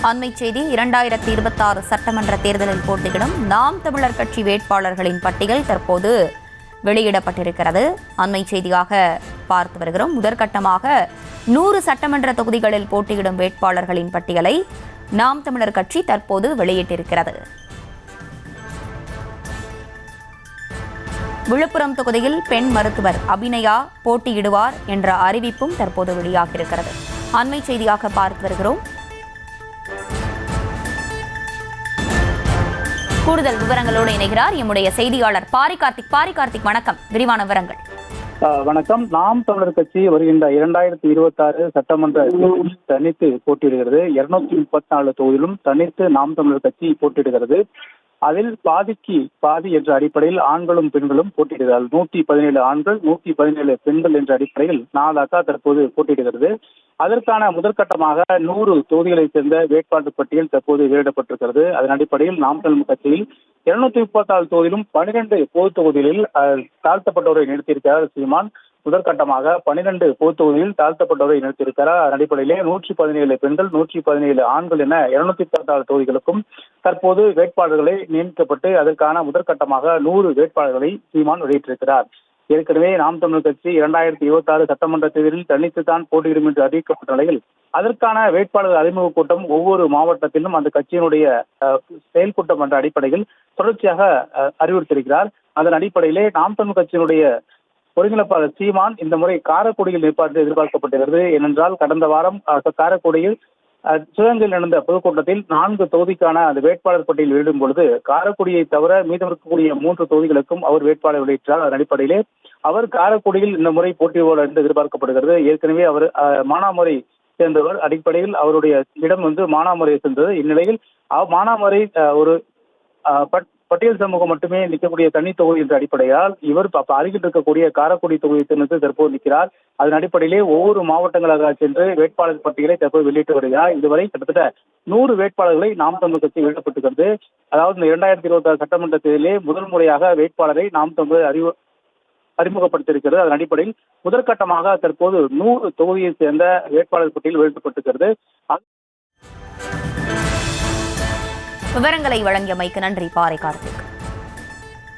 அண்மை செய்தி 2026 சட்டமன்ற தேர்தலில் போட்டியிடும் நாம் தமிழர் கட்சி வேட்பாளர்களின் பட்டியல் தற்போது வெளியிடப்பட்டிருக்கிறது. அண்மை செய்தியாக பார்த்து வருகிறோம். முதற்கட்டமாக 100 சட்டமன்ற தொகுதிகளில் போட்டியிடும் வேட்பாளர்களின் பட்டியலை நாம் தமிழர் கட்சி தற்போது வெளியிட்டிருக்கிறது. விழுப்புரம் தொகுதியில் பெண் மருத்துவர் அபிநயா போட்டியிடுவார் என்ற அறிவிப்பும் தற்போது வெளியாகியிருக்கிறது. அண்மை செய்தியாக பார்த்து வருகிறோம். கூடுதல் விவரங்களோடு இணைகிறார் எம்முடைய செய்தியாளர் பாரி கார்த்திக். வணக்கம். விரிவான விவரங்கள். வணக்கம். நாம் தமிழர் கட்சி வருகின்ற 2026 சட்டமன்ற தனித்து போட்டியிடுகிறது. 234 தொகுதியிலும் தனித்து நாம் தமிழர் கட்சி போட்டியிடுகிறது. அதில் பாதிக்கு பாதி என்ற அடிப்படையில் ஆண்களும் பெண்களும் போட்டியிடுகிறார்கள். 117 ஆண்கள் 117 பெண்கள் என்ற அடிப்படையில் 4 அக்கா தற்போது போட்டியிடுகிறது. அதற்கான முதற்கட்டமாக 100 தொகுதிகளைச் சேர்ந்த வேட்பாளர் பட்டியல் தற்போது வெளியிடப்பட்டிருக்கிறது. அதன் அடிப்படையில் நாம் தமிழர் கட்சியில் 234 தொகுதியிலும் 12 பொது தொகுதிகளில் தாழ்த்தப்பட்டவரை நிறுத்தியிருக்கிறார் சீமான். முதற்கட்டமாக 12 பொது தொகுதியில் தாழ்த்தப்பட்டவரை நிறுத்தியிருக்கிறார். அதன் அடிப்படையிலே 117 பெண்கள் 117 ஆண்கள் என 214 தொகுதிகளுக்கும் தற்போது வேட்பாளர்களை நியமிக்கப்பட்டு அதற்கான முதற்கட்டமாக 100 வேட்பாளர்களை சீமான் வெளியிட்டிருக்கிறார். ஏற்கனவே நாம் தமிழர் கட்சி 2026 சட்டமன்ற தேர்தலில் தனித்துத்தான் போட்டியிடும் என்று அறிவிக்கப்பட்ட நிலையில் அதற்கான வேட்பாளர் அறிமுக கூட்டம் ஒவ்வொரு மாவட்டத்திலும் அந்த கட்சியினுடைய செயல்கூட்டம் என்ற அடிப்படையில் தொடர்ச்சியாக அறிவுறுத்தியிருக்கிறார். அதன் அடிப்படையிலே நாம் தமிழர் கட்சியினுடைய ஒருங்கிணைப்பாளர் சீமான் இந்த முறை காரைக்குடியில் நிற்பாட்டு எதிர்பார்க்கப்படுகிறது. ஏனென்றால் கடந்த வாரம் காரைக்குடியில் சிவகங்கையில் நடந்த பொதுக்கூட்டத்தில் 4 தொகுதிக்கான அந்த வேட்பாளர் பட்டியல் வெளியிடும் பொழுது காரைக்குடியை தவிர மீதம் இருக்கக்கூடிய 3 தொகுதிகளுக்கும் அவர் வேட்பாளர் வெளியிட்டார். அதன் அடிப்படையிலே அவர் காரைக்குடியில் இந்த முறை போட்டியிடுவார் என்று எதிர்பார்க்கப்படுகிறது. ஏற்கனவே அவர் மானாமரை சேர்ந்தவர். அடிப்படையில் அவருடைய இடம் மானாமரையை சேர்ந்தது. இந்நிலையில் மானாமரை ஒரு பட்டியல் சமூகம் மட்டுமே நிற்கக்கூடிய தனி தொகுதி என்ற அடிப்படையால் இவர் அருகில் இருக்கக்கூடிய காரைக்குடி தொகுதியை தற்போது நிற்கிறார். அதன் அடிப்படையிலே ஒவ்வொரு மாவட்டங்களாக சென்று வேட்பாளர் பட்டியலை தற்போது வெளியிட்டு வருகிறார். இதுவரை கிட்டத்தட்ட 100 வேட்பாளர்களை நாம் தமிழர் கட்சி வெளியிடப்பட்டிருக்கிறது. அதாவது இந்த 2026 சட்டமன்ற தேர்தலிலே முதல் முறையாக வேட்பாளரை நாம் தமிழர் அறிமுகப்படுத்தியிருக்கிறது. அதன் அடிப்படையில் முதற்கட்டமாக தற்போது 100 தொகுதியை சேர்ந்த வேட்பாளர் பட்டியல் வெளியிடப்பட்டிருக்கிறது. விவரங்களை வழங்கியமைக்கு நன்றி பாரி கார்த்திக்.